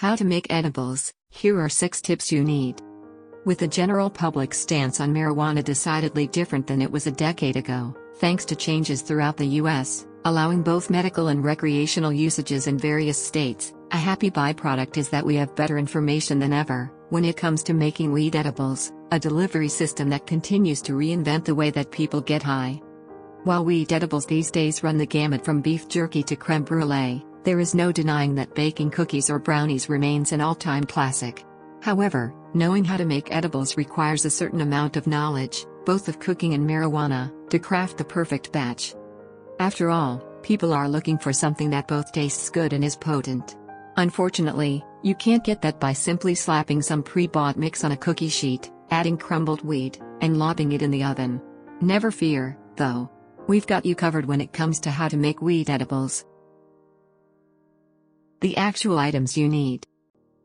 How to make edibles. Here are 6 tips you need. With the general public's stance on marijuana decidedly different than it was a decade ago, thanks to changes throughout the U.S., allowing both medical and recreational usages in various states, a happy byproduct is that we have better information than ever when it comes to making weed edibles, a delivery system that continues to reinvent the way that people get high. While weed edibles these days run the gamut from beef jerky to creme brulee, there is no denying that baking cookies or brownies remains an all-time classic. However, knowing how to make edibles requires a certain amount of knowledge, both of cooking and marijuana, to craft the perfect batch. After all, people are looking for something that both tastes good and is potent. Unfortunately, you can't get that by simply slapping some pre-bought mix on a cookie sheet, adding crumbled weed, and lobbing it in the oven. Never fear, though. We've got you covered when it comes to how to make weed edibles. The actual items you need.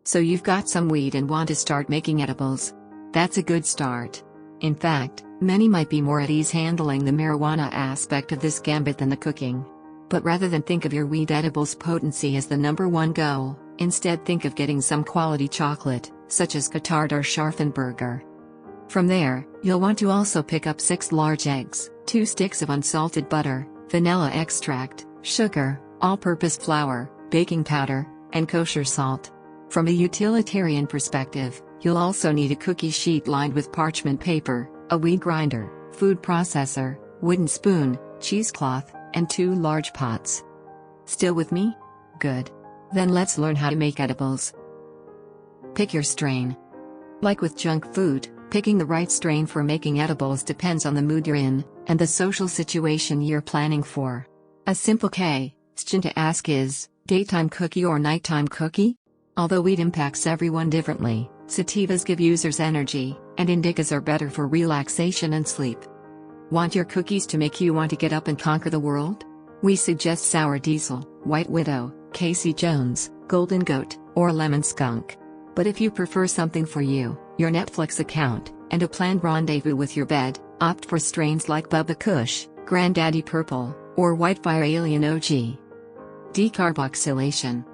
So you've got some weed and want to start making edibles. That's a good start. In fact, many might be more at ease handling the marijuana aspect of this gambit than the cooking. But rather than think of your weed edibles potency as the #1 goal, instead think of getting some quality chocolate, such as Cotard or Scharfenberger. From there, you'll want to also pick up 6 large eggs, 2 sticks of unsalted butter, vanilla extract, sugar, all-purpose flour, baking powder, and kosher salt. From a utilitarian perspective, you'll also need a cookie sheet lined with parchment paper, a weed grinder, food processor, wooden spoon, cheesecloth, and 2 large pots. Still with me? Good. Then let's learn how to make edibles. Pick your strain. Like with junk food, picking the right strain for making edibles depends on the mood you're in, and the social situation you're planning for. A simple question to ask is, daytime cookie or nighttime cookie? Although weed impacts everyone differently, sativas give users energy, and indicas are better for relaxation and sleep. Want your cookies to make you want to get up and conquer the world? We suggest Sour Diesel, White Widow, Casey Jones, Golden Goat, or Lemon Skunk. But if you prefer something for you, your Netflix account, and a planned rendezvous with your bed, opt for strains like Bubba Kush, Granddaddy Purple, or Whitefire Alien OG. Decarboxylation.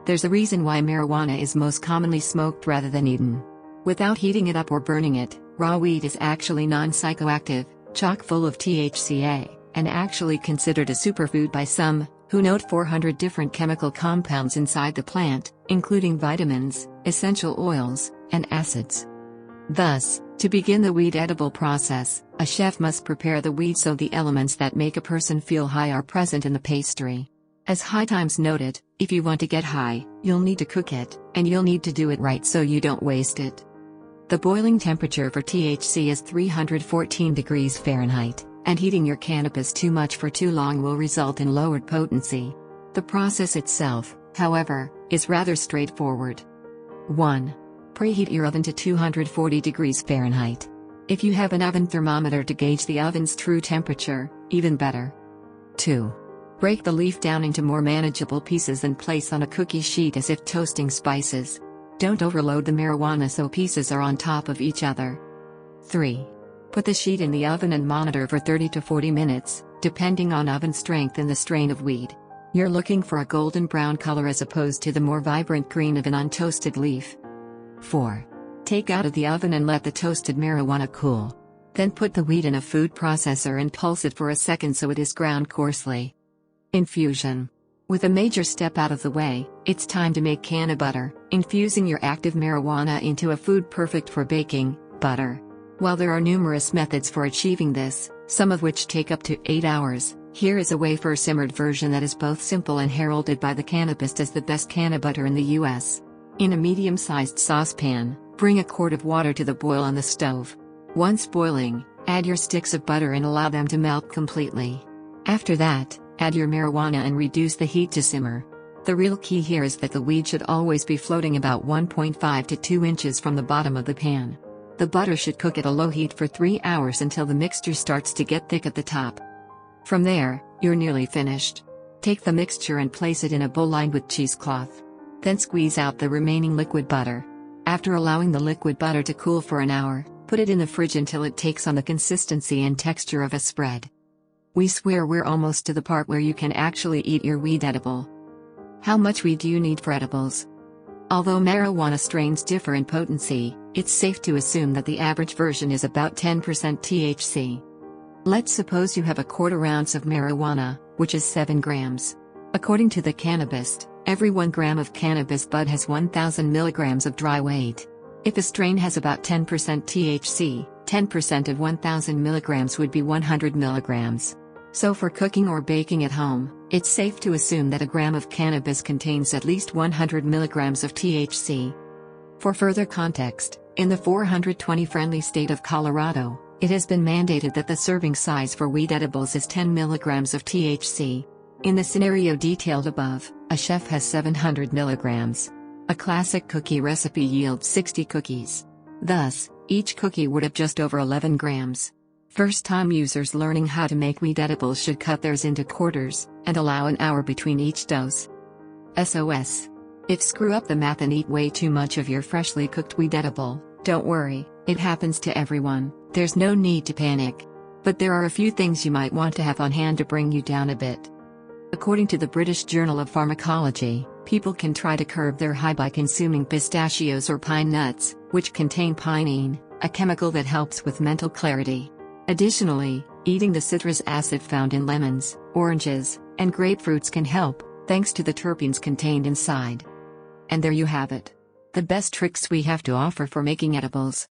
There's a reason why marijuana is most commonly smoked rather than eaten. Without heating it up or burning it, raw weed is actually non-psychoactive, chock full of THCA, and actually considered a superfood by some, who note 400 different chemical compounds inside the plant, including vitamins, essential oils, and acids. Thus, to begin the weed edible process, a chef must prepare the weed so the elements that make a person feel high are present in the pastry. As High Times noted, if you want to get high, you'll need to cook it, and you'll need to do it right so you don't waste it. The boiling temperature for THC is 314 degrees Fahrenheit, and heating your cannabis too much for too long will result in lowered potency. The process itself, however, is rather straightforward. 1. Preheat your oven to 240 degrees Fahrenheit. If you have an oven thermometer to gauge the oven's true temperature, even better. 2. Break the leaf down into more manageable pieces and place on a cookie sheet as if toasting spices. Don't overload the marijuana so pieces are on top of each other. 3. Put the sheet in the oven and monitor for 30 to 40 minutes, depending on oven strength and the strain of weed. You're looking for a golden brown color as opposed to the more vibrant green of an untoasted leaf. 4. Take out of the oven and let the toasted marijuana cool. Then put the weed in a food processor and pulse it for a second so it is ground coarsely. Infusion. With a major step out of the way, it's time to make canna butter, infusing your active marijuana into a food perfect for baking, butter. While there are numerous methods for achieving this, some of which take up to 8 hours, here is a wafer-simmered version that is both simple and heralded by the Cannabis as the best canna butter in the US. In a medium-sized saucepan, bring a quart of water to the boil on the stove. Once boiling, add your sticks of butter and allow them to melt completely. After that, add your marijuana and reduce the heat to simmer. The real key here is that the weed should always be floating about 1.5 to 2 inches from the bottom of the pan. The butter should cook at a low heat for 3 hours until the mixture starts to get thick at the top. From there, you're nearly finished. Take the mixture and place it in a bowl lined with cheesecloth. Then squeeze out the remaining liquid butter. After allowing the liquid butter to cool for an hour, put it in the fridge until it takes on the consistency and texture of a spread. We swear we're almost to the part where you can actually eat your weed edible. How much weed do you need for edibles? Although marijuana strains differ in potency, it's safe to assume that the average version is about 10% THC. Let's suppose you have a quarter ounce of marijuana, which is 7 grams. According to the Cannabis, every 1 gram of cannabis bud has 1,000 milligrams of dry weight. If a strain has about 10% THC, 10% of 1,000 milligrams would be 100 milligrams. So for cooking or baking at home, it's safe to assume that a gram of cannabis contains at least 100 milligrams of THC. For further context, in the 420-friendly state of Colorado, it has been mandated that the serving size for weed edibles is 10 milligrams of THC. In the scenario detailed above, a chef has 700 milligrams. A classic cookie recipe yields 60 cookies. Thus, each cookie would have just over 11 grams. First-time users learning how to make weed edibles should cut theirs into quarters, and allow an hour between each dose. SOS. If screw up the math and eat way too much of your freshly cooked weed edible, don't worry, it happens to everyone, there's no need to panic. But there are a few things you might want to have on hand to bring you down a bit. According to the British Journal of Pharmacology, people can try to curb their high by consuming pistachios or pine nuts, which contain pinene, a chemical that helps with mental clarity. Additionally, eating the citrus acid found in lemons, oranges, and grapefruits can help, thanks to the terpenes contained inside. And there you have it. The best tricks we have to offer for making edibles.